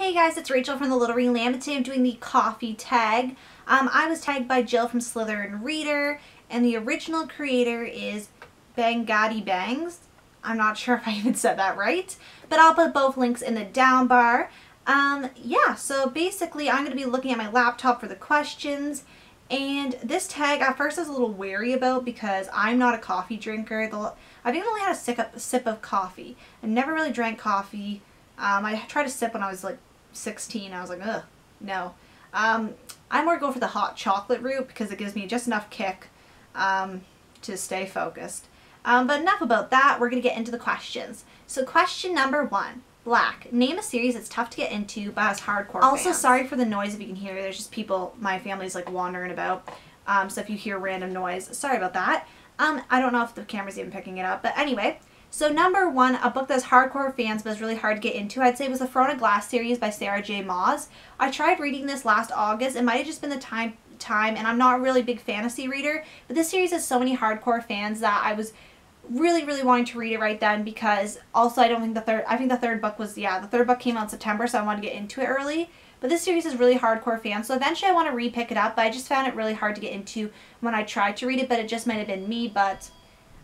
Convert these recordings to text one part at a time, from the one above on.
Hey guys, it's Rachel from the Little Ring Lamb. Today I'm doing the coffee tag. I was tagged by Jill from Slytherin Reader, and the original creator is Bangadi Bangs. I'm not sure if I even said that right, but I'll put both links in the down bar. Yeah, so basically I'm going to be looking at my laptop for the questions, and this tag at first I was a little wary about because I'm not a coffee drinker. I've even only had a sip of coffee. I never really drank coffee. I tried to sip when I was like 16. I was like, ugh, no. I more go for the hot chocolate route because it gives me just enough kick to stay focused. But enough about that. We're going to get into the questions. So question number 1. Black. Name a series that's tough to get into but has hardcore Also, fans. sorry for the noise if you can hear. There's just people, my family's like wandering about. So if you hear random noise, sorry about that. I don't know if the camera's even picking it up. But anyway, so number 1, a book that's hardcore fans but is really hard to get into, I'd say was the Throne of Glass series by Sarah J. Maas. I tried reading this last August. It might have just been the time, and I'm not a really big fantasy reader, but this series has so many hardcore fans that I was really wanting to read it right then, because also I think the third book was, the third book came out in September, so I wanted to get into it early. But this series is really hardcore fans, so eventually I want to re-pick it up, but I just found it really hard to get into when I tried to read it, but it just might have been me, but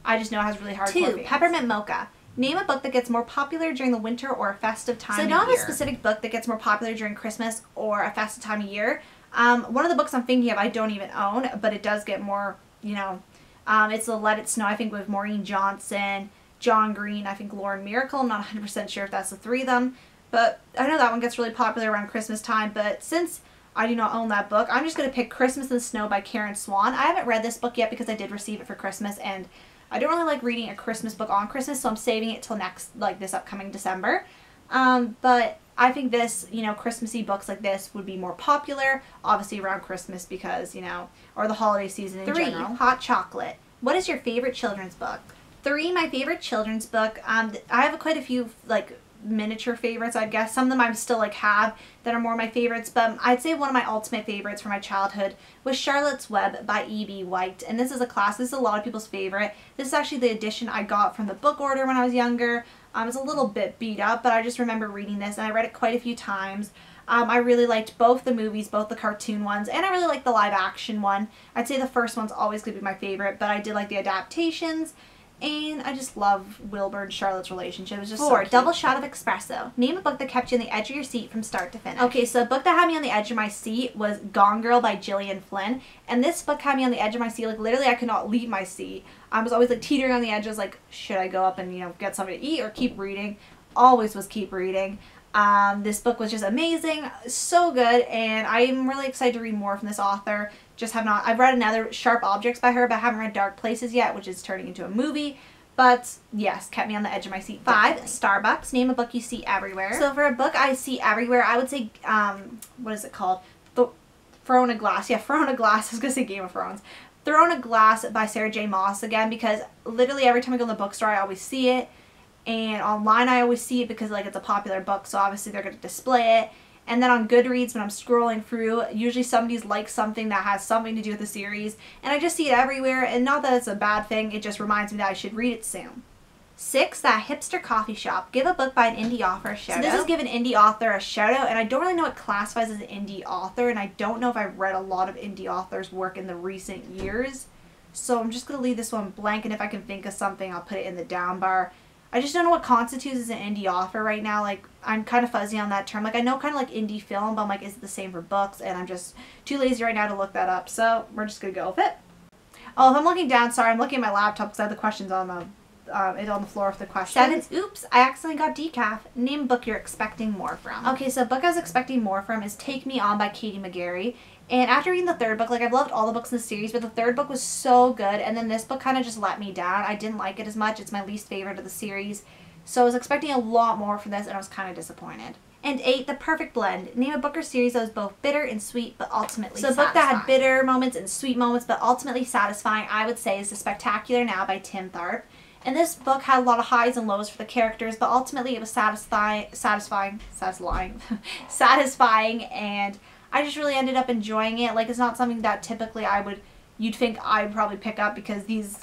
I just know it has really hardcore fans. 2. Peppermint Mocha. Name a book that gets more popular during the winter or a festive time of year. So I don't have a specific book that gets more popular during Christmas or a festive time of year. One of the books I'm thinking of I don't even own, but it does get more, it's the Let It Snow, I think, with Maureen Johnson, John Green, I think Lauren Miracle. I'm not 100% sure if that's the 3 of them. But I know that one gets really popular around Christmas time. But since I do not own that book, I'm just going to pick Christmas in the Snow by Karen Swan. I haven't read this book yet because I did receive it for Christmas, and I don't really like reading a Christmas book on Christmas, so I'm saving it till this upcoming December. But I think this, Christmassy books like this would be more popular, obviously around Christmas because, or the holiday season in general. 3. Hot chocolate. What is your favorite children's book? 3, my favorite children's book. I have quite a few, miniature favorites, I guess. Some of them I still have that are more my favorites, but I'd say one of my ultimate favorites from my childhood was Charlotte's Web by E.B. White, and this is a lot of people's favorite. This is actually the edition I got from the book order when I was younger. It's a little bit beat up, but I just remember reading this, and I read it quite a few times. I really liked both the movies, both the cartoon ones, and I really liked the live action one. I'd say the first one's always going to be my favorite, but I did like the adaptations. And I just love Wilbur and Charlotte's relationship. It's just 4. So cute. Double Shot of Espresso. Name a book that kept you on the edge of your seat from start to finish. Okay, so a book that had me on the edge of my seat was Gone Girl by Gillian Flynn. And this book had me on the edge of my seat. Literally, I could not leave my seat. I was always, teetering on the edge. I was like, should I go up and, get something to eat or keep reading? Always was keep reading. This book was just amazing, so good, and I'm really excited to read more from this author. I've read another Sharp Objects by her, but I haven't read Dark Places yet, which is turning into a movie. But yes, kept me on the edge of my seat. 5, Starbucks. Name a book you see everywhere. So for a book I see everywhere, I would say, what is it called? The Throne of Glass. Yeah, Throne of Glass. I was going to say Game of Thrones. Throne of Glass by Sarah J. Maas again, because literally every time I go in the bookstore, I always see it. And online I always see it because it's a popular book, so obviously they're going to display it. And then on Goodreads, when I'm scrolling through, usually somebody's liked something that has something to do with the series. And I just see it everywhere, and not that it's a bad thing, it just reminds me that I should read it soon. 6, That Hipster Coffee Shop. Give a book by an indie author a shout out. So this is give an indie author a shout out, and I don't really know what classifies as an indie author, and I don't know if I've read a lot of indie authors' work in the recent years. So I'm just going to leave this one blank, and if I can think of something, I'll put it in the down bar. I just don't know what constitutes as an indie author right now. I'm kind of fuzzy on that term. I know kind of indie film, but I'm is it the same for books? And I'm just too lazy right now to look that up. So we're just going to go with it. Oh, if I'm looking down, sorry, I'm looking at my laptop because I have the questions on the floor with the questions. 7, oops, I accidentally got decaf. Name a book you're expecting more from. Okay, so a book I was expecting more from is Take Me On by Katie McGarry. And after reading the third book, I've loved all the books in the series, but the third book was so good, and then this book kind of just let me down. I didn't like it as much. It's my least favorite of the series. So I was expecting a lot more from this, and I was kind of disappointed. And 8, The Perfect Blend. Name a book or series that was both bitter and sweet, but ultimately satisfying. So a book that had bitter moments and sweet moments, but ultimately satisfying, I would say, is The Spectacular Now by Tim Tharp. And this book had a lot of highs and lows for the characters, but ultimately it was satisfying, and I just really ended up enjoying it. It's not something that typically you'd think I'd probably pick up because these,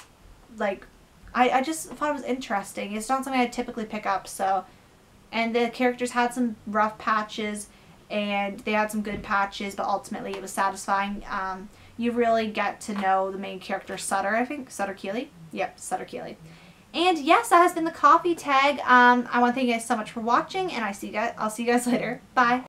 I just thought it was interesting. It's not something I'd typically pick up, so, And the characters had some rough patches, and they had some good patches, but ultimately it was satisfying. You really get to know the main character, Sutter, I think. Sutter Keeley? Yep, Sutter Keeley. And yes, that has been the coffee tag. I want to thank you guys so much for watching, and I'll see you guys later. Bye.